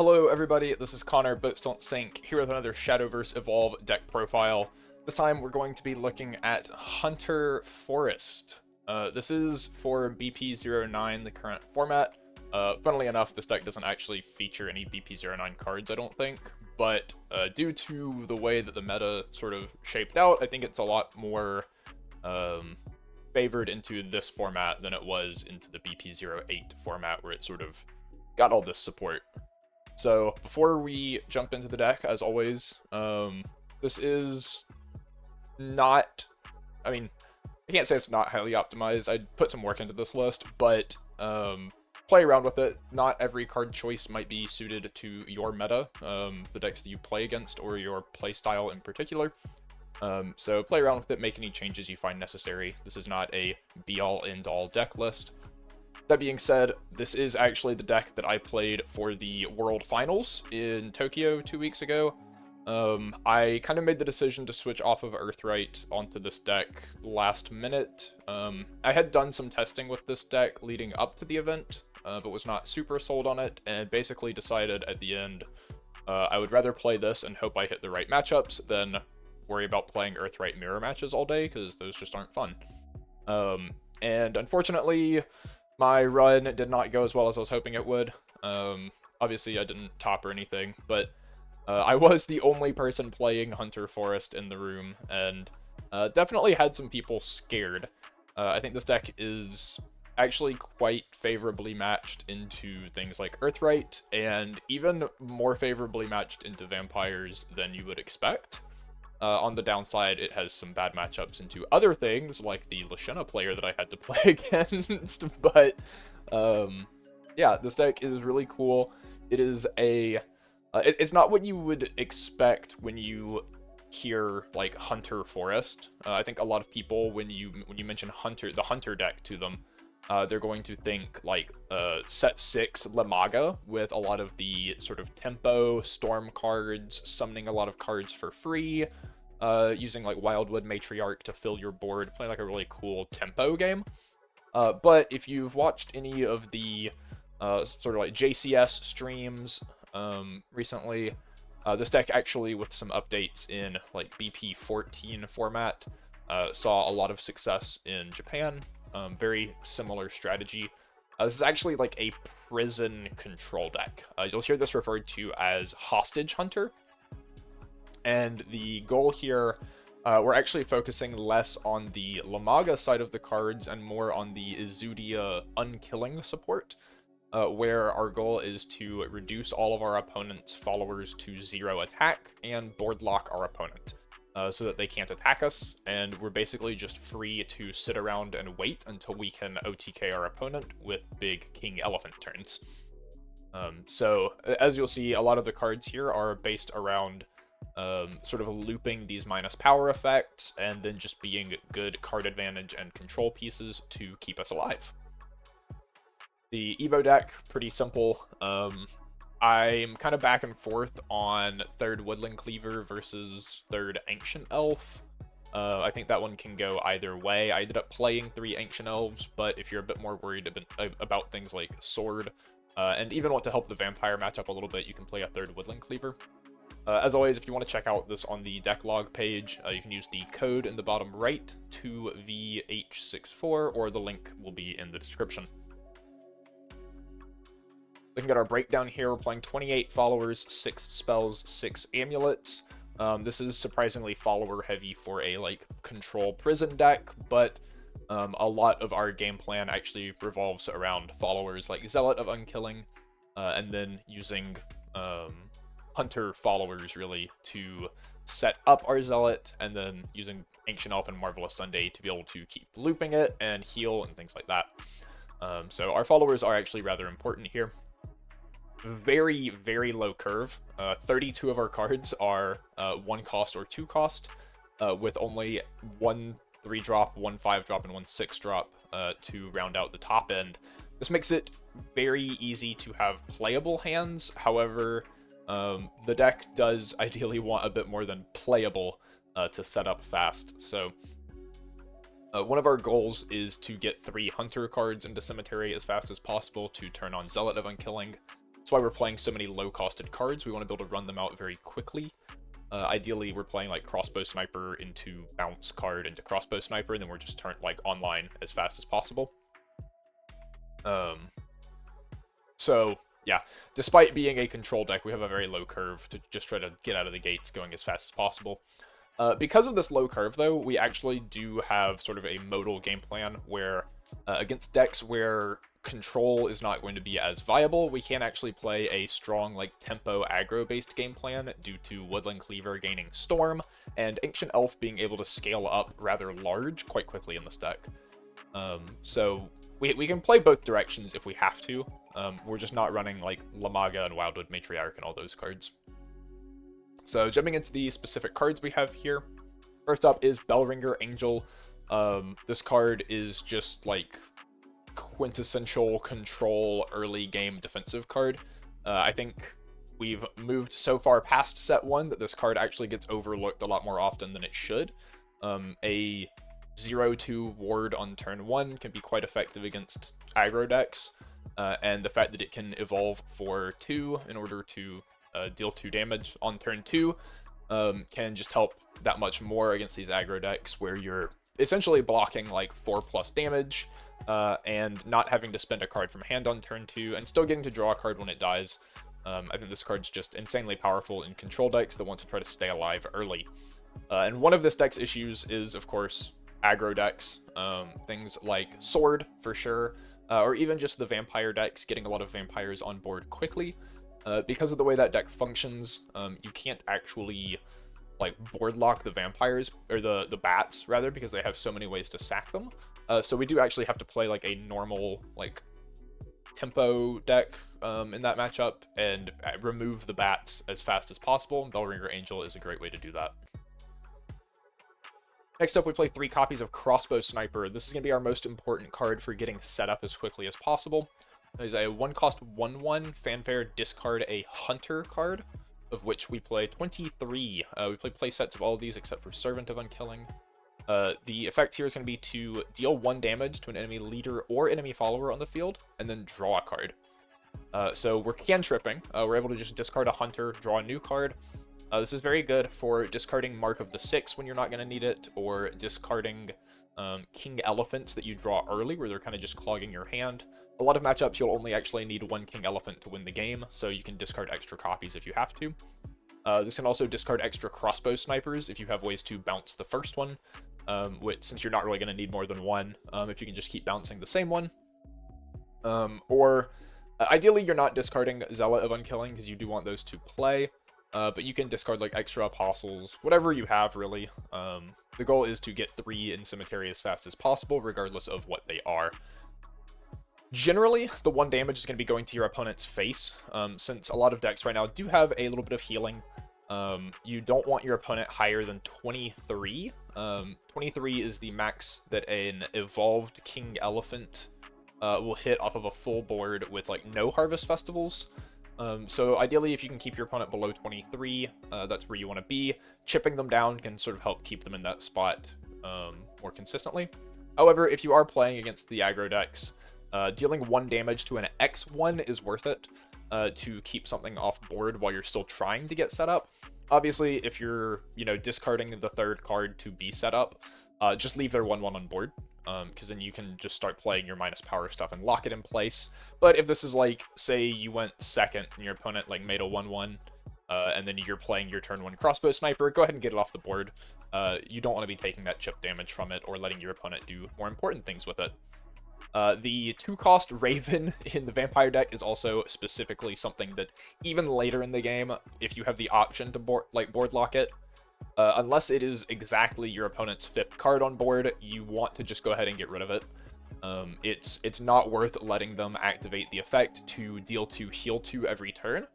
Hello everybody, this is Connor, BoatsDon'tSink, here with another Shadowverse Evolve deck profile. This time we're going to be looking at Hunter Forest. This is for BP09, the current format. Funnily enough, this deck doesn't actually feature any BP09 cards, I don't think, but due to the way that the meta sort of shaped out, I think it's a lot more favored into this format than it was into the BP08 format, where it sort of got all this support. So before we jump into the deck, as always, this is not, I can't say it's not highly optimized. I put some work into this list, but play around with it. Not every card choice might be suited to your meta, the decks that you play against, or your play style in particular. So play around with it, make any changes you find necessary. This is not a be-all, end-all deck list. That being said, this is actually the deck that I played for the World Finals in Tokyo 2 weeks ago. I kind of made the decision to switch off of Earthright onto this deck last minute. I had done some testing with this deck leading up to the event, but was not super sold on it, and basically decided at the end I would rather play this and hope I hit the right matchups than worry about playing Earthright mirror matches all day, because those just aren't fun. And unfortunately, my run did not go as well as I was hoping it would. Obviously, I didn't top or anything, but I was the only person playing Hunter Forest in the room, and definitely had some people scared. I think this deck is actually quite favorably matched into things like Earthright, and even more favorably matched into vampires than you would expect. On the downside, it has some bad matchups into other things, like the Lashena player that I had to play against, but, yeah, this deck is really cool. It is it's not what you would expect when you hear, like, Hunter Forest. I think a lot of people, when you mention the Hunter deck to them, they're going to think, like, set 6 Lamaga, with a lot of the sort of tempo, storm cards, summoning a lot of cards for free, using, like, Wildwood Matriarch to fill your board, playing, like, a really cool tempo game. But if you've watched any of the, sort of, like, JCS streams, recently, this deck actually, with some updates in, like, BP14 format, saw a lot of success in Japan. Very similar strategy. This is actually like a prison control deck. You'll hear this referred to as Hostage Hunter. And the goal here, we're actually focusing less on the Lamaga side of the cards and more on the Izudia Unkilling support, where our goal is to reduce all of our opponent's followers to 0 attack and board lock our opponent. So that they can't attack us, and we're basically just free to sit around and wait until we can OTK our opponent with big King Elephant turns. So, as you'll see, a lot of the cards here are based around sort of looping these minus power effects, and then just being good card advantage and control pieces to keep us alive. The Evo deck, pretty simple. I'm kind of back and forth on 3rd Woodland Cleaver versus 3rd Ancient Elf. I think that one can go either way. I ended up playing 3 Ancient Elves, but if you're a bit more worried about things like Sword, and even want to help the Vampire match up a little bit, you can play a 3rd Woodland Cleaver. As always, if you want to check out this on the deck log page, you can use the code in the bottom right, 2VH64, or the link will be in the description. Looking at our breakdown here, we're playing 28 followers, 6 spells, 6 amulets. This is surprisingly follower heavy for a, like, control prison deck, but a lot of our game plan actually revolves around followers like Zealot of Unkilling, and then using Hunter followers, really, to set up our Zealot, and then using Ancient Elf and Marvelous Sunday to be able to keep looping it and heal and things like that. So our followers are actually rather important here. Very, very low curve. 32 of our cards are 1 cost or 2 cost, with only 1 3-drop, 1 5-drop, and 1 6-drop to round out the top end. This makes it very easy to have playable hands. However, the deck does ideally want a bit more than playable to set up fast. So one of our goals is to get 3 Hunter cards into Cemetery as fast as possible to turn on Zealot of Unkilling. That's why we're playing so many low-costed cards. We want to be able to run them out very quickly. Ideally, we're playing like Crossbow Sniper into Bounce card into Crossbow Sniper, and then we're just turned like online as fast as possible. So yeah, despite being a control deck, we have a very low curve to just try to get out of the gates going as fast as possible. Because of this low curve, though, we actually do have sort of a modal game plan where against decks where control is not going to be as viable, we can actually play a strong like tempo aggro-based game plan due to Woodland Cleaver gaining Storm and Ancient Elf being able to scale up rather large quite quickly in this deck. So we can play both directions if we have to. We're just not running like Lamaga and Wildwood Matriarch and all those cards. So jumping into the specific cards we have here. First up is Bellringer Angel. This card is just like quintessential control early game defensive card. I think we've moved so far past set 1 that this card actually gets overlooked a lot more often than it should. A 0-2 ward on turn 1 can be quite effective against aggro decks, and the fact that it can evolve for 2 in order to deal 2 damage on turn 2 can just help that much more against these aggro decks where you're essentially blocking like 4+ damage and not having to spend a card from hand on turn 2 and still getting to draw a card when it dies. I think this card's just insanely powerful in control decks that want to try to stay alive early. And one of this deck's issues is, of course, aggro decks. Things like Sword, for sure, or even just the vampire decks, getting a lot of vampires on board quickly. Because of the way that deck functions, you can't actually like board lock the vampires, or the bats rather, because they have so many ways to sack them. So we do actually have to play like a normal like tempo deck in that matchup and remove the bats as fast as possible. Bellringer Angel is a great way to do that. Next up, we play 3 copies of Crossbow Sniper. This is going to be our most important card for getting set up as quickly as possible. There's a 1-cost 1/1 Fanfare, discard a Hunter card, of which we play 23. We play sets of all of these except for Servant of Unkilling. The effect here is going to be to deal 1 damage to an enemy leader or enemy follower on the field, and then draw a card. So we're cantripping. We're able to just discard a Hunter, draw a new card. This is very good for discarding Mark of the Six when you're not going to need it, or discarding King Elephants that you draw early where they're kind of just clogging your hand. A lot of matchups you'll only actually need 1 King Elephant to win the game, so you can discard extra copies if you have to. This can also discard extra Crossbow Snipers if you have ways to bounce the first one, which, since you're not really going to need more than 1, if you can just keep bouncing the same one. Ideally you're not discarding Zealot of Unkilling because you do want those to play. But you can discard like extra apostles, whatever you have really. The goal is to get 3 in cemetery as fast as possible, regardless of what they are. Generally, the 1 damage is going to be going to your opponent's face, since a lot of decks right now do have a little bit of healing. You don't want your opponent higher than 23. 23 is the max that an evolved King Elephant will hit off of a full board with like no Harvest Festivals. So ideally, if you can keep your opponent below 23, that's where you want to be. Chipping them down can sort of help keep them in that spot more consistently. However, if you are playing against the aggro decks, dealing 1 damage to an X1 is worth it to keep something off board while you're still trying to get set up. Obviously, if you're, discarding the 3rd card to be set up, just leave their 1/1 on board. Because then you can just start playing your minus power stuff and lock it in place. But if this is like, say you went 2nd and your opponent like made a 1/1, and then you're playing your turn 1 Crossbow Sniper, go ahead and get it off the board. You don't want to be taking that chip damage from it or letting your opponent do more important things with it. The 2-cost Raven in the Vampire deck is also specifically something that even later in the game, if you have the option to board lock it, unless it is exactly your opponent's 5th card on board, you want to just go ahead and get rid of it. It's not worth letting them activate the effect to deal 2, heal 2 every turn.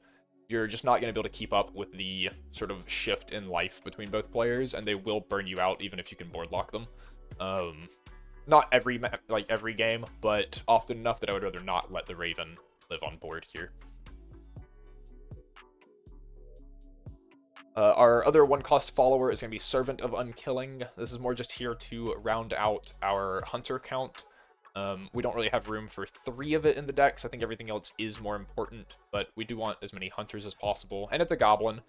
You're just not going to be able to keep up with the sort of shift in life between both players, and they will burn you out even if you can board lock them. Not every game, but often enough that I would rather not let the Raven live on board here. Our other 1-cost follower is going to be Servant of Unkilling. This is more just here to round out our Hunter count. We don't really have room for 3 of it in the decks. I think everything else is more important, but we do want as many hunters as possible. And it's a goblin,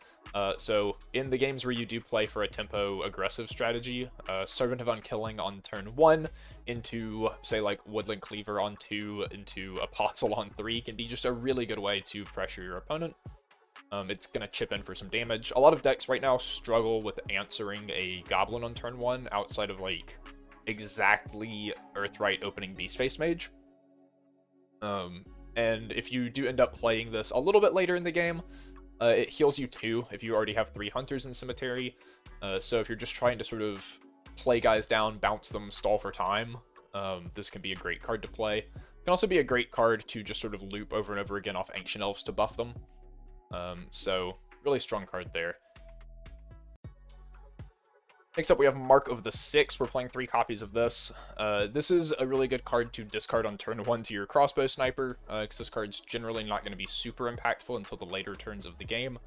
so in the games where you do play for a tempo aggressive strategy, Servant of Unkilling on turn 1 into, say, like Woodland Cleaver on 2 into Apostle on 3 can be just a really good way to pressure your opponent. It's going to chip in for some damage. A lot of decks right now struggle with answering a goblin on turn 1 outside of, like, exactly Earthright opening Beastface Mage. And if you do end up playing this a little bit later in the game, it heals you 2 if you already have 3 hunters in Cemetery. So if you're just trying to sort of play guys down, bounce them, stall for time, this can be a great card to play. It can also be a great card to just sort of loop over and over again off Ancient Elves to buff them. So really strong card there. Next up, we have Mark of the Six. We're playing 3 copies of this. This is a really good card to discard on turn 1 to your crossbow sniper, because this card's generally not going to be super impactful until the later turns of the game.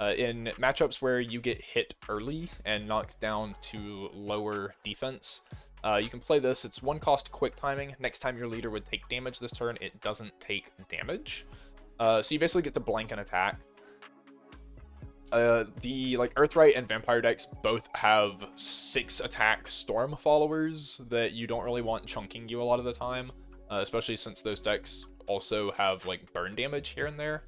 In matchups where you get hit early and knocked down to lower defense, you can play this. It's 1 cost quick timing. Next time your leader would take damage this turn, it doesn't take damage. So you basically get to blank an attack. The Earthright and Vampire decks both have 6 attack Storm followers that you don't really want chunking you a lot of the time, especially since those decks also have like burn damage here and there.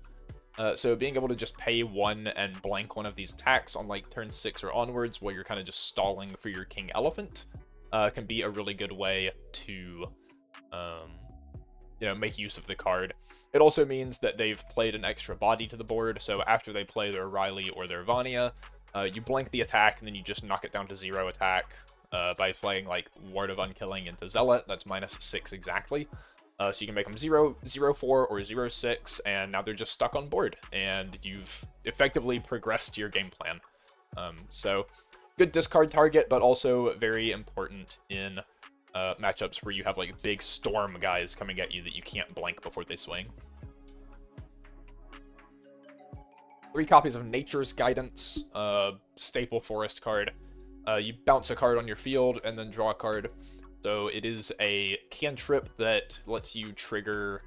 So being able to just pay 1 and blank one of these attacks on like turn 6 or onwards while you're kind of just stalling for your King Elephant can be a really good way to make use of the card. It also means that they've played an extra body to the board, so after they play their Riley or their Vanya, you blank the attack, and then you just knock it down to 0 attack by playing, like, Ward of Unkilling into Zealot. That's -6 exactly. So you can make them 0, 0-4, or 0-6, and now they're just stuck on board, and you've effectively progressed your game plan. So, good discard target, but also very important in matchups where you have like big storm guys coming at you that you can't blank before they swing. 3 copies of Nature's Guidance, staple forest card. You bounce a card on your field and then draw a card. So it is a cantrip that lets you trigger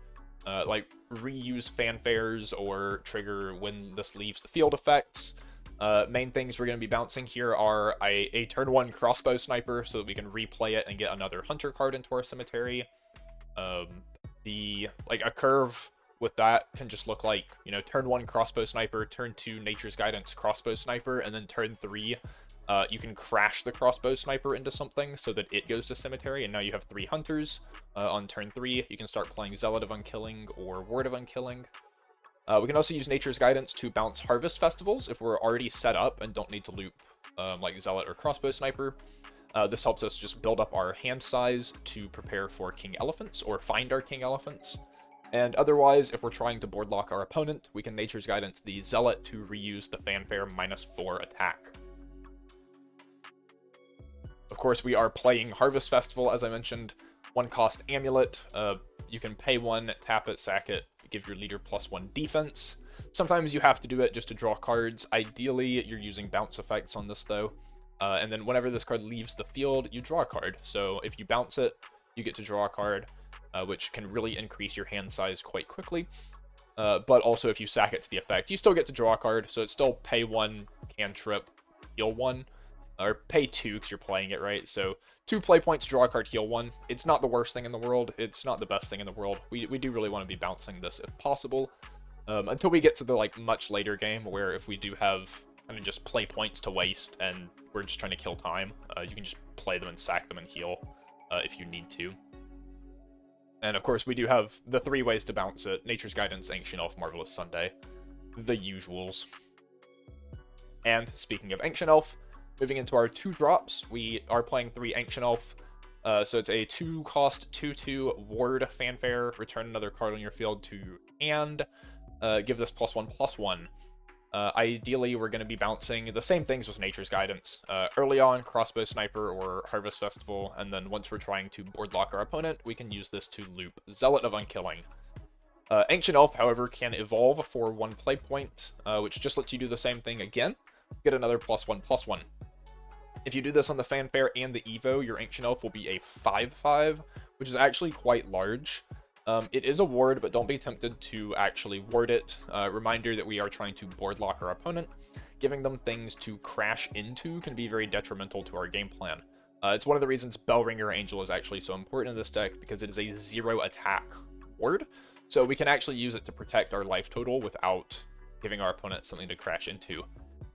reuse fanfares or trigger when this leaves the field effects. Main things we're going to be bouncing here are a turn 1 crossbow sniper so that we can replay it and get another hunter card into our cemetery. A curve with that can just look like, turn 1 crossbow sniper, turn 2 Nature's Guidance crossbow sniper, and then turn 3 you can crash the crossbow sniper into something so that it goes to cemetery, and now you have 3 hunters. On turn 3 you can start playing Zealot of Unkilling or Ward of Unkilling. We can also use Nature's Guidance to bounce Harvest Festivals if we're already set up and don't need to loop like Zealot or Crossbow Sniper. This helps us just build up our hand size to prepare for King Elephants or find our King Elephants. And otherwise, if we're trying to board lock our opponent, we can Nature's Guidance the Zealot to reuse the Fanfare -4 attack. Of course, we are playing Harvest Festival, as I mentioned. 1 cost Amulet. You can pay 1, tap it, sack it, give your leader +1 defense. Sometimes you have to do it just to draw cards. Ideally, you're using bounce effects on this, though. And then whenever this card leaves the field, you draw a card. So if you bounce it, you get to draw a card, which can really increase your hand size quite quickly. But also, if you sack it to the effect, you still get to draw a card. So it's still pay 1, cantrip, heal 1. Or pay 2 because you're playing it, right? So 2 play points, draw a card, heal 1. It's not the worst thing in the world. It's not the best thing in the world. We do really want to be bouncing this if possible. Until we get to the much later game where if we do have kind of just play points to waste and we're just trying to kill time, you can just play them and sack them and heal if you need to. And of course we do have the 3 ways to bounce it: Nature's Guidance, Ancient Elf, Marvelous Sunday. The usuals. And speaking of Ancient Elf, moving into our 2 drops, we are playing 3 Ancient Elf. So it's a 2 cost 2/2 Ward Fanfare. Return another card on your field to hand. Give this +1/+1. Ideally, we're going to be bouncing the same things with Nature's Guidance. Early on, Crossbow Sniper or Harvest Festival, and then once we're trying to board lock our opponent, we can use this to loop Zealot of Unkilling. Ancient Elf, however, can evolve for 1 play point, which just lets you do the same thing again. Get another +1/+1. If you do this on the Fanfare and the Evo, your Ancient Elf will be a 5/5, which is actually quite large. It is a ward, but don't be tempted to actually ward it. Reminder that we are trying to board lock our opponent. Giving them things to crash into can be very detrimental to our game plan. It's one of the reasons Bellringer Angel is actually so important in this deck, because it is a 0 attack ward, so we can actually use it to protect our life total without giving our opponent something to crash into.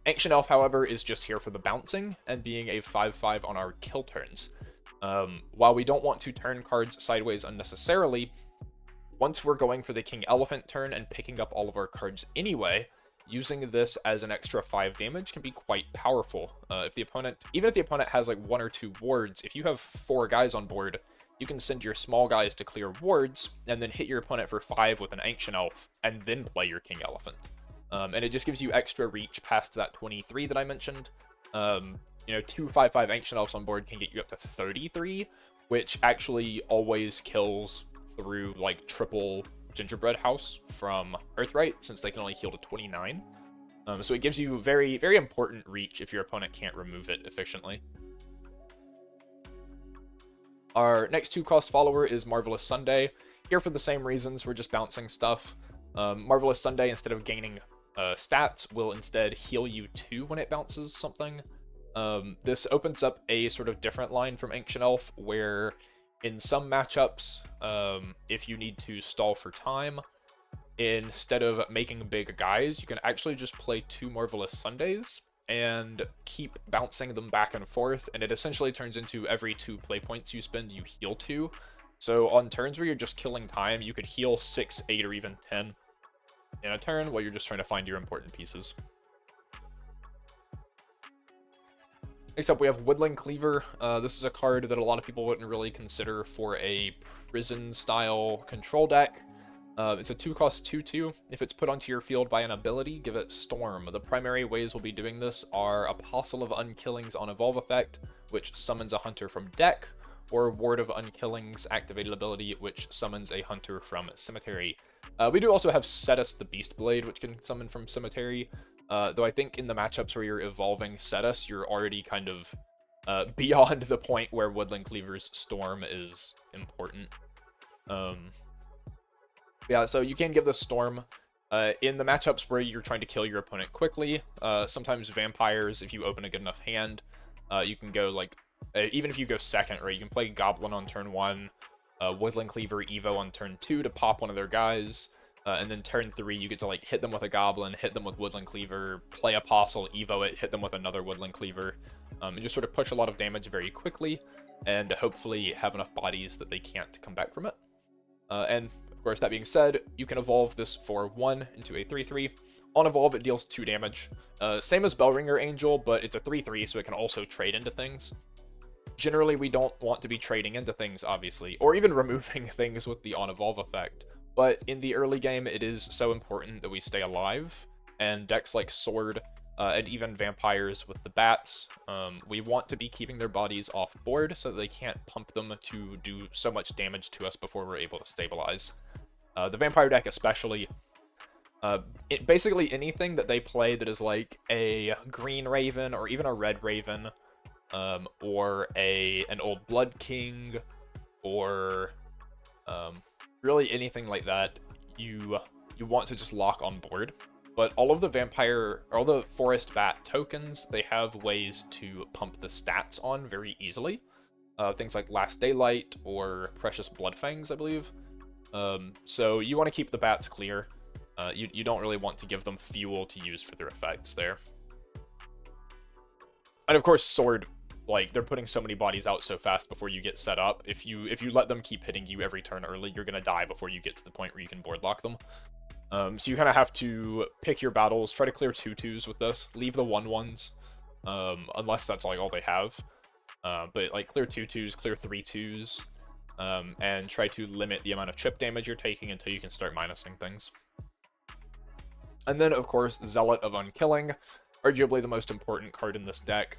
Ancient Elf, however, is just here for the bouncing and being a 5/5 on our kill turns. While we don't want to turn cards sideways unnecessarily, once we're going for the King Elephant turn and picking up all of our cards anyway, using this as an extra 5 damage can be quite powerful. Even if the opponent has like 1 or 2 wards, if you have 4 guys on board, you can send your small guys to clear wards, and then hit your opponent for 5 with an Ancient Elf, and then play your King Elephant. And it just gives you extra reach past that 23 that I mentioned. 2 5/5 Ancient Elves on board can get you up to 33, which actually always kills through like triple Gingerbread House from Earthright, since they can only heal to 29. So it gives you very, very important reach if your opponent can't remove it efficiently. Our next 2-cost follower is Marvelous Sunday. Here for the same reasons, we're just bouncing stuff. Marvelous Sunday, instead of gaining stats, will instead heal you 2 when it bounces something. This opens up a sort of different line from Ancient Elf, where in some matchups, if you need to stall for time, instead of making big guys, you can actually just play 2 Marvelous Sundays and keep bouncing them back and forth, and it essentially turns into every 2 play points you spend, you heal 2. So on turns where you're just killing time, you could heal 6, 8, or even 10 in a turn while you're just trying to find your important pieces. Next up, we have Woodland Cleaver. This is a card that a lot of people wouldn't really consider for a prison-style control deck. It's a 2-cost 2/2. If it's put onto your field by an ability, give it Storm. The primary ways we'll be doing this are Apostle of Unkilling's on Evolve effect, which summons a hunter from deck, or Ward of Unkilling's activated ability, which summons a hunter from Cemetery. We do also have Cetus the Beast Blade, which can summon from Cemetery. Though I think in the matchups where you're evolving Cetus, you're already kind of beyond the point where Woodland Cleaver's Storm is important. Yeah, so you can give the Storm in the matchups where you're trying to kill your opponent quickly. Sometimes Vampires, if you open a good enough hand, you can go like, even if you go second, right, you can play Goblin on turn 1, Woodland Cleaver Evo on turn 2 to pop one of their guys. And then turn 3, you get to like hit them with a Goblin, hit them with Woodland Cleaver, play Apostle, Evo it, hit them with another Woodland Cleaver, and just sort of push a lot of damage very quickly, and hopefully have enough bodies that they can't come back from it. And of course, that being said, you can evolve this for 1 into a 3/3. On evolve, it deals 2 damage. Same as Bellringer Angel, but it's a 3/3, so it can also trade into things. Generally, we don't want to be trading into things, obviously, or even removing things with the on evolve effect. But in the early game, it is so important that we stay alive, and decks like Sword, and even Vampires with the Bats, we want to be keeping their bodies off board so that they can't pump them to do so much damage to us before we're able to stabilize. The Vampire deck especially, basically anything that they play that is like a Green Raven, or even a Red Raven, or an Old Blood King, or really anything like that, you want to just lock on board. But all of the Forest Bat tokens, they have ways to pump the stats on very easily. Things like Last Daylight or Precious Bloodfangs, I believe. So you want to keep the bats clear. You don't really want to give them fuel to use for their effects there. And of course, Sword, like, they're putting so many bodies out so fast before you get set up. If you let them keep hitting you every turn early, you're gonna die before you get to the point where you can board lock them. So you kind of have to pick your battles, try to clear 2/2s with this, leave the 1/1s, unless that's like all they have. But like clear 2/2s, clear 3/2s, and try to limit the amount of chip damage you're taking until you can start minusing things. And then, of course, Zealot of Unkilling, arguably the most important card in this deck.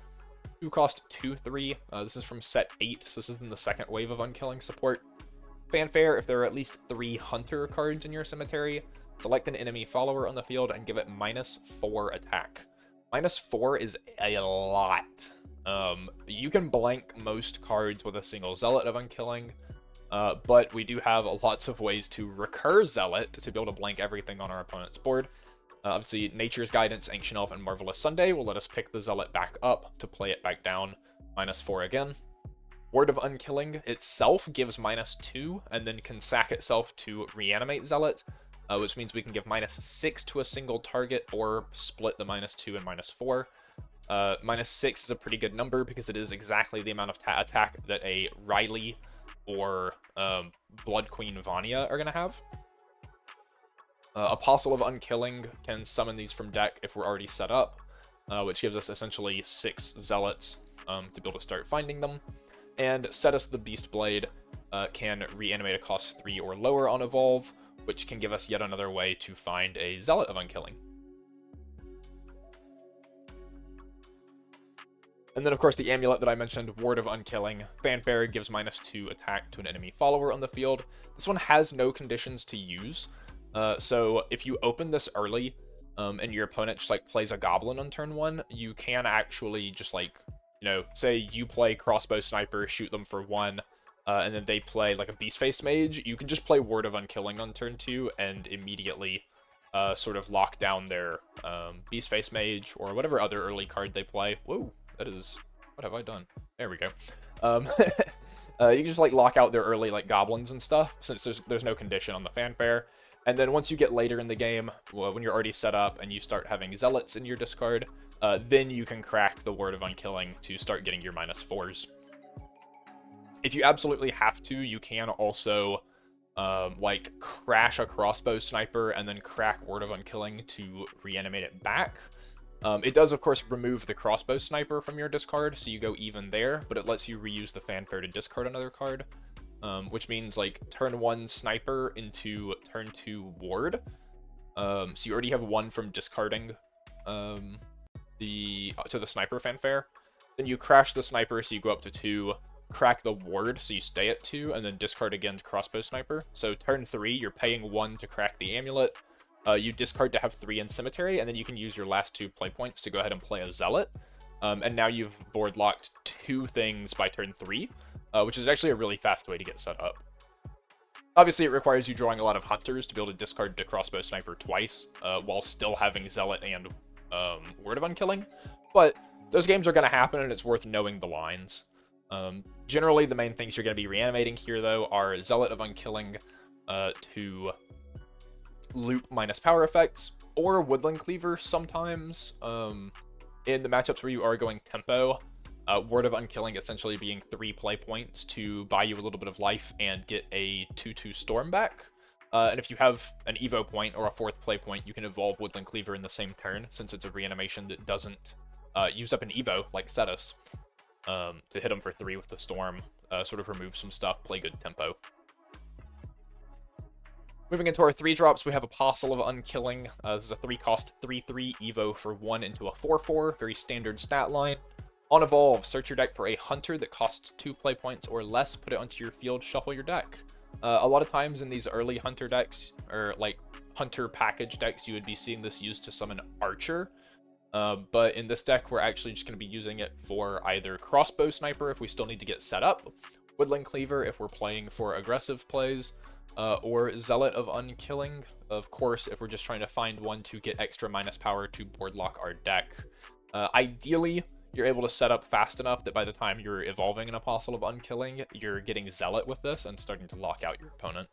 2-cost 2/3. This is from set 8, so this is in the second wave of Unkilling support. Fanfare, if there are at least 3 Hunter cards in your cemetery, select an enemy follower on the field and give it -4 attack. -4 is a lot. You can blank most cards with a single Zealot of Unkilling, but we do have lots of ways to recur Zealot to be able to blank everything on our opponent's board. Obviously, Nature's Guidance, Ancient Elf, and Marvelous Sunday will let us pick the Zealot back up to play it back down, -4 again. Word of Unkilling itself gives -2, and then can sack itself to reanimate Zealot, which means we can give -6 to a single target, or split the -2 and -4. -6 is a pretty good number because it is exactly the amount of attack that a Riley or Blood Queen Vanya are going to have. Apostle of Unkilling can summon these from deck if we're already set up, which gives us essentially 6 Zealots to be able to start finding them. And Cetus the Beastblade can reanimate a cost 3 or lower on Evolve, which can give us yet another way to find a Zealot of Unkilling. And then, of course, the amulet that I mentioned, Word of Unkilling. Fanfare gives -2 attack to an enemy follower on the field. This one has no conditions to use. So if you open this early, and your opponent just, like, plays a Goblin on turn 1, you can actually just, like, you know, say you play Crossbow Sniper, shoot them for 1, and then they play, like, a Beast-Faced Mage. You can just play Word of Unkilling on turn 2 and immediately sort of lock down their Beast-Faced Mage or whatever other early card they play. Whoa, that is... what have I done? There we go. You can just, like, lock out their early, like, Goblins and stuff, since there's no condition on the Fanfare. And then once you get later in the game, well, when you're already set up and you start having Zealots in your discard, then you can crack the Word of Unkilling to start getting your -4s. If you absolutely have to, you can also, like, crash a Crossbow Sniper and then crack Word of Unkilling to reanimate it back. It does, of course, remove the Crossbow Sniper from your discard, so you go even there, but it lets you reuse the Fanfare to discard another card. Which means, like, turn 1 Sniper into turn 2 Ward. So you already have 1 from discarding the Sniper Fanfare. Then you crash the Sniper, so you go up to 2, crack the Ward, so you stay at 2, and then discard again to Crossbow Sniper. So turn 3, you're paying 1 to crack the Amulet. You discard to have 3 in Cemetery, and then you can use your last 2 play points to go ahead and play a Zealot. And now you've board locked 2 things by turn 3. Which is actually a really fast way to get set up. Obviously, it requires you drawing a lot of Hunters to be able to discard to Crossbow Sniper twice, while still having Zealot and Word of Unkilling, but those games are going to happen, and it's worth knowing the lines. Generally, the main things you're going to be reanimating here, though, are Zealot of Unkilling to loop -power effects, or Woodland Cleaver sometimes, in the matchups where you are going tempo. Word of Unkilling essentially being 3 play points to buy you a little bit of life and get a 2/2 Storm back. And if you have an Evo point or a 4th play point, you can evolve Woodland Cleaver in the same turn, since it's a reanimation that doesn't use up an Evo, like Cetus, to hit them for 3 with the Storm, sort of remove some stuff, play good tempo. Moving into our 3-drops, we have Apostle of Unkilling. This is a 3-cost 3/3 Evo for 1 into a 4/4, very standard stat line. On Evolve, search your deck for a Hunter that costs 2 play points or less, put it onto your field, shuffle your deck. A lot of times in these early Hunter decks, or like Hunter package decks, you would be seeing this used to summon Archer. But in this deck, we're actually just going to be using it for either Crossbow Sniper if we still need to get set up, Woodland Cleaver if we're playing for aggressive plays, or Zealot of Unkilling, of course, if we're just trying to find one to get extra -power to board lock our deck. Ideally, you're able to set up fast enough that by the time you're evolving an Apostle of Unkilling, you're getting Zealot with this and starting to lock out your opponent.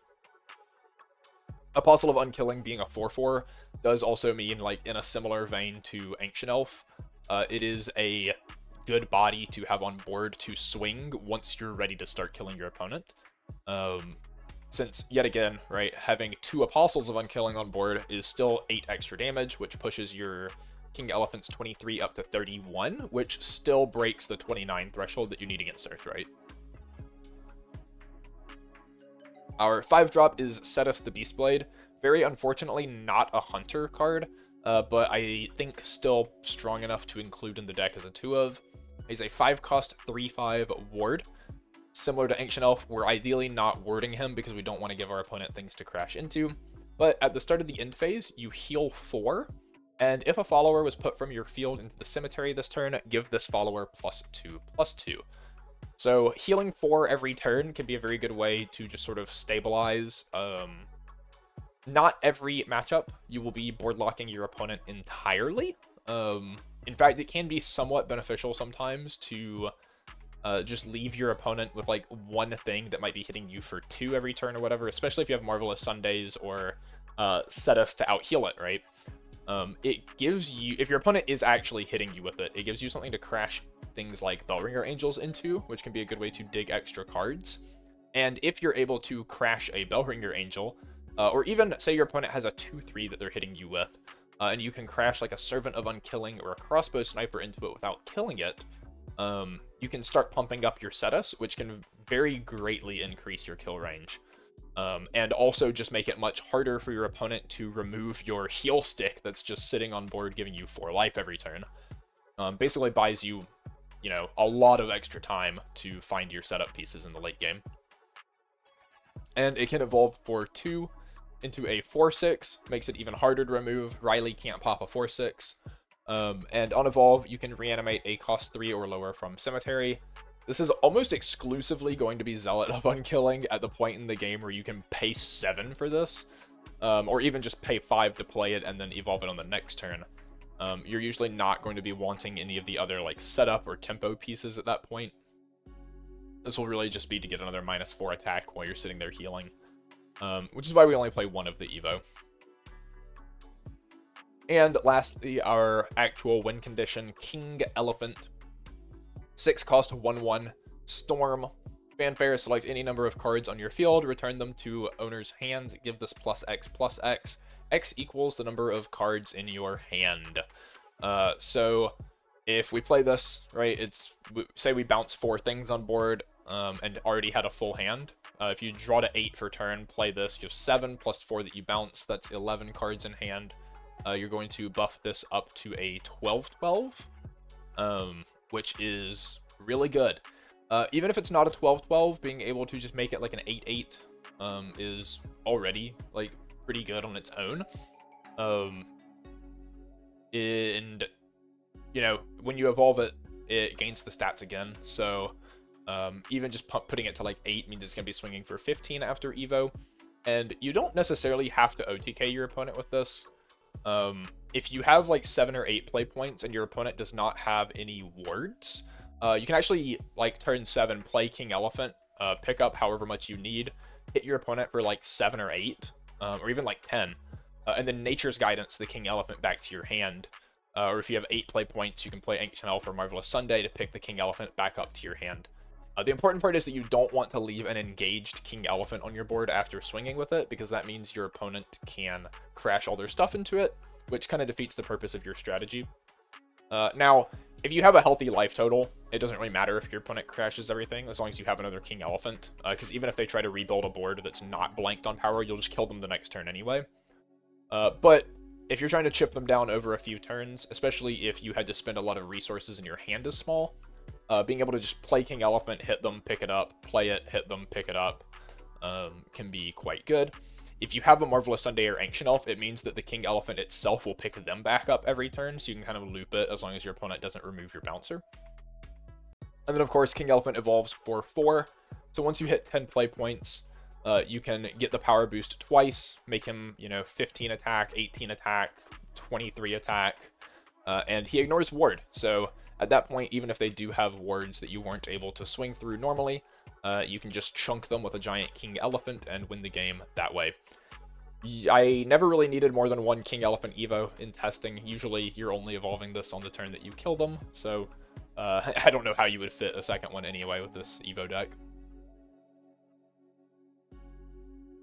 Apostle of Unkilling being a 4/4 does also mean, like, in a similar vein to Ancient Elf, it is a good body to have on board to swing once you're ready to start killing your opponent. Since, yet again, right, having 2 Apostles of Unkilling on board is still 8 extra damage, which pushes your King Elephant's 23 up to 31, which still breaks the 29 threshold that you need against Earthright. Our 5-drop is Cetus the Beastblade. Very unfortunately not a Hunter card, but I think still strong enough to include in the deck as a 2-of. He's a 5-cost 3/5 ward. Similar to Ancient Elf, we're ideally not warding him because we don't want to give our opponent things to crash into. But at the start of the end phase, you heal 4. And if a follower was put from your field into the cemetery this turn, give this follower +2/+2. So healing 4 every turn can be a very good way to just sort of stabilize. Not every matchup you will be board locking your opponent entirely. In fact, it can be somewhat beneficial sometimes to just leave your opponent with like one thing that might be hitting you for 2 every turn or whatever, especially if you have Marvelous Sundays or setups to out heal it, right? It gives you, if your opponent is actually hitting you with it, it gives you something to crash things like Bellringer Angels into, which can be a good way to dig extra cards. And if you're able to crash a Bellringer Angel, or even say your opponent has a 2-3 that they're hitting you with, and you can crash like a Servant of Unkilling or a Crossbow Sniper into it without killing it, you can start pumping up your Cetus, which can very greatly increase your kill range. And also just make it much harder for your opponent to remove your heal stick that's just sitting on board giving you 4 life every turn. Basically buys you, you know, a lot of extra time to find your setup pieces in the late game. And it can evolve for 2 into a 4/6, makes it even harder to remove. Riley can't pop a 4/6. And on evolve, you can reanimate a cost 3 or lower from Cemetery. This is almost exclusively going to be Zealot of Unkilling at the point in the game where you can pay 7 for this, or even just pay 5 to play it and then evolve it on the next turn. You're usually not going to be wanting any of the other like setup or tempo pieces at that point. This will really just be to get another -4 attack while you're sitting there healing, which is why we only play 1 of the Evo. And lastly, our actual win condition, King Elephant. 6 cost 1/1 Storm. Fanfare, select any number of cards on your field, return them to owner's hands, give this +X+X. X equals the number of cards in your hand. So if we play this, right, say we bounce 4 things on board and already had a full hand. If you draw to 8 for turn, play this, you have 7 plus 4 that you bounce, that's 11 cards in hand. You're going to buff this up to a 12/12, which is really good. Even if it's not a 12/12, being able to just make it like an 8/8 is already like pretty good on its own. And you know, when you evolve it, it gains the stats again. So even just putting it to like 8 means it's gonna be swinging for 15 after Evo. And you don't necessarily have to OTK your opponent with this. If you have like 7 or 8 play points and your opponent does not have any wards, you can actually like turn 7 play King Elephant, pick up however much you need, hit your opponent for like 7 or 8, or even like 10, and then Nature's Guidance the King Elephant back to your hand. Or if you have 8 play points, you can play Ancient Elf or Marvelous Sunday to pick the King Elephant back up to your hand. The important part is that you don't want to leave an engaged King Elephant on your board after swinging with it, because that means your opponent can crash all their stuff into it, which kind of defeats the purpose of your strategy. Now, if you have a healthy life total, it doesn't really matter if your opponent crashes everything, as long as you have another King Elephant, because even if they try to rebuild a board that's not blanked on power, you'll just kill them the next turn anyway. But if you're trying to chip them down over a few turns, especially if you had to spend a lot of resources and your hand is small, being able to just play King Elephant, hit them, pick it up, play it, hit them, pick it up, can be quite good. If you have a Marvelous Sunday or Ancient Elf, it means that the King Elephant itself will pick them back up every turn, so you can kind of loop it as long as your opponent doesn't remove your bouncer. And then, of course, King Elephant evolves for 4. So once you hit 10 play points, you can get the power boost twice, make him, you know, 15 attack, 18 attack, 23 attack, and he ignores ward. So at that point, even if they do have wards that you weren't able to swing through normally, you can just chunk them with a giant King Elephant and win the game that way. I never really needed more than 1 King Elephant Evo in testing. Usually you're only evolving this on the turn that you kill them, so I don't know how you would fit a second one anyway with this Evo deck.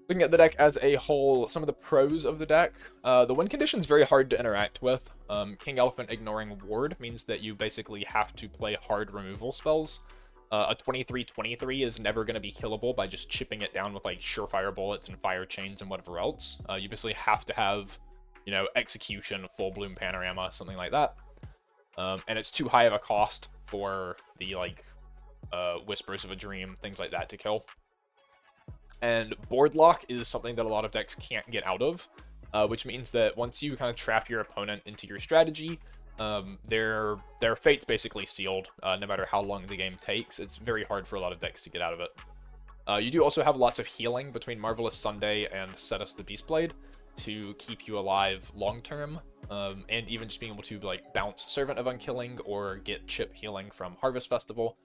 Looking at the deck as a whole, some of the pros of the deck. The win condition is very hard to interact with. King Elephant ignoring ward means that you basically have to play hard removal spells. A 23/23 is never going to be killable by just chipping it down with like surefire bullets and fire chains and whatever else. You basically have to have, you know, execution, full bloom panorama, something like that. And it's too high of a cost for the like Whispers of a Dream, things like that to kill. And board lock is something that a lot of decks can't get out of, which means that once you kind of trap your opponent into your strategy, Their fate's basically sealed, no matter how long the game takes. It's very hard for a lot of decks to get out of it. You do also have lots of healing between Marvelous Sunday and Set Us the Beastblade to keep you alive long term, and even just being able to like bounce Servant of Unkilling or get chip healing from Harvest Festival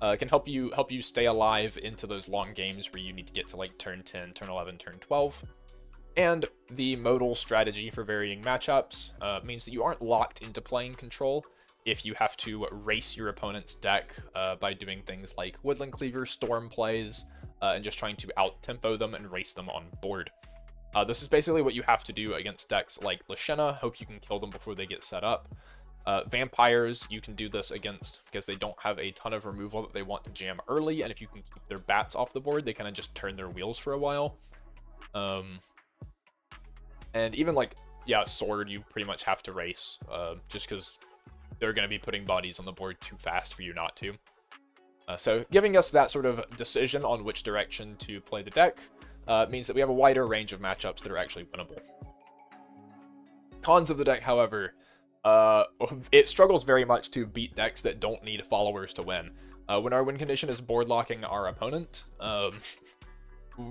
can help you stay alive into those long games where you need to get to like turn 10, turn 11, turn 12. And the modal strategy for varying matchups means that you aren't locked into playing control if you have to race your opponent's deck by doing things like Woodland Cleaver, Storm plays, and just trying to out-tempo them and race them on board. This is basically what you have to do against decks like Lashena. Hope you can kill them before they get set up. Vampires, you can do this against because they don't have a ton of removal that they want to jam early, and if you can keep their bats off the board, they kind of just turn their wheels for a while. And even like, yeah, Sword, you pretty much have to race, just because they're going to be putting bodies on the board too fast for you not to. So giving us that sort of decision on which direction to play the deck means that we have a wider range of matchups that are actually winnable. Cons of the deck, however, it struggles very much to beat decks that don't need followers to win. When our win condition is board locking our opponent,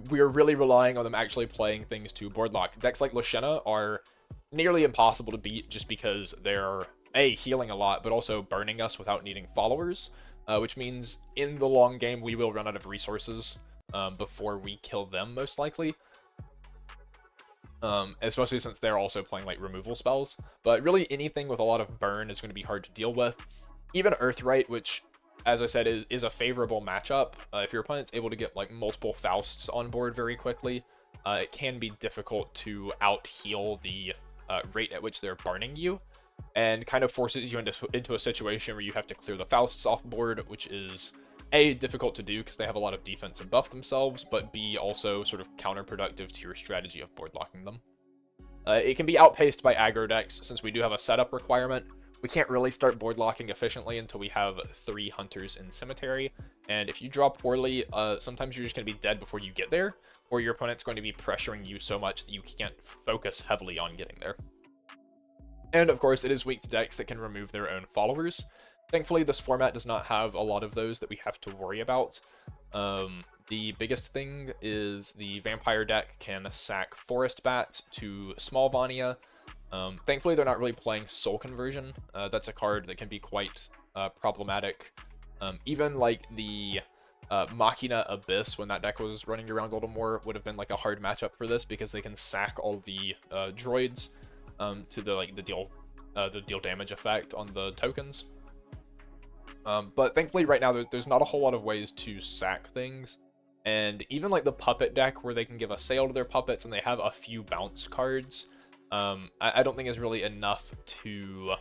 we're really relying on them actually playing things to board lock. Decks like Lashena are nearly impossible to beat just because they're, A, healing a lot, but also burning us without needing followers, which means in the long game we will run out of resources before we kill them, most likely. Especially since they're also playing like removal spells. But really anything with a lot of burn is going to be hard to deal with. Even Earthright, which, as I said, is a favorable matchup. If your opponent's able to get like multiple Fausts on board very quickly, it can be difficult to out-heal the rate at which they're burning you, and kind of forces you into a situation where you have to clear the Fausts off board, which is A, difficult to do because they have a lot of defense and buff themselves, but B, also sort of counterproductive to your strategy of board locking them. It can be outpaced by aggro decks, since we do have a setup requirement. We can't really start board locking efficiently until we have 3 Hunters in Cemetery, and if you draw poorly, sometimes you're just going to be dead before you get there, or your opponent's going to be pressuring you so much that you can't focus heavily on getting there. And of course, it is weak to decks that can remove their own followers. Thankfully, this format does not have a lot of those that we have to worry about. The biggest thing is the Vampire deck can sack Forest Bats to Small Vania. Thankfully, they're not really playing Soul Conversion. That's a card that can be quite problematic. Even like the Machina Abyss, when that deck was running around a little more, would have been like a hard matchup for this because they can sack all the droids to the deal damage effect on the tokens. But thankfully right now there's not a whole lot of ways to sack things, and even like the Puppet deck where they can give a sale to their puppets and they have a few bounce cards, I don't think is really enough to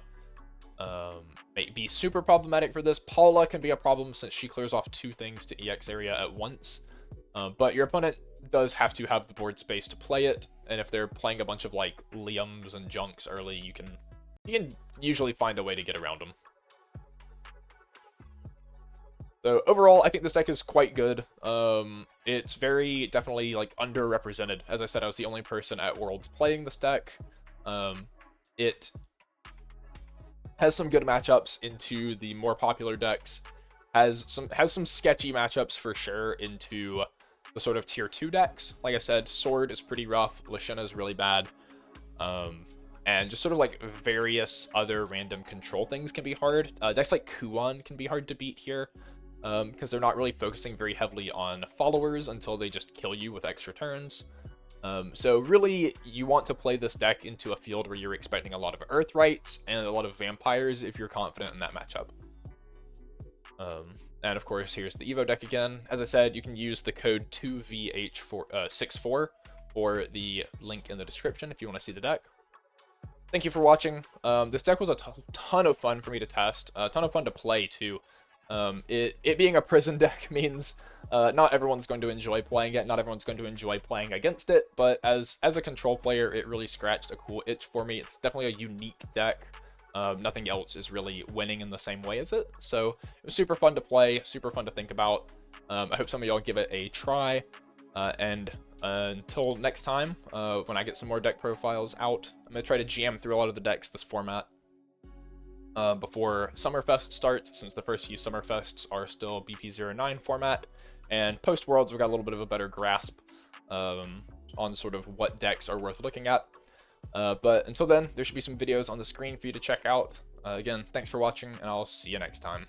be super problematic for this. Paula can be a problem since she clears off 2 things to EX area at once, but your opponent does have to have the board space to play it, and if they're playing a bunch of like Liams and Junks early, you can usually find a way to get around them. So overall, I think this deck is quite good. It's very definitely like underrepresented. As I said, I was the only person at Worlds playing this deck. It has some good matchups into the more popular decks. Has some sketchy matchups for sure into the sort of tier 2 decks. Like I said, Sword is pretty rough. Lashena is really bad. And just sort of like various other random control things can be hard. Decks like Kuon can be hard to beat here. Because they're not really focusing very heavily on followers until they just kill you with extra turns. So really, you want to play this deck into a field where you're expecting a lot of Earthrights and a lot of Vampires if you're confident in that matchup. And of course, here's the Evo deck again. As I said, you can use the code 2VH64 or the link in the description if you want to see the deck. Thank you for watching. This deck was a ton of fun for me to test, a ton of fun to play too. It being a prison deck means not everyone's going to enjoy playing it, not everyone's going to enjoy playing against it, but as a control player, it really scratched a cool itch for me. It's definitely a unique deck. Nothing else is really winning in the same way as it, so it was super fun to play, super fun to think about. I hope some of y'all give it a try, and until next time, when I get some more deck profiles out, I'm going to try to jam through a lot of the decks this format. before Summerfest starts, since the first few Summerfests are still BP09 format. And post-Worlds, we got a little bit of a better grasp on sort of what decks are worth looking at. But until then, there should be some videos on the screen for you to check out. Again, thanks for watching, and I'll see you next time.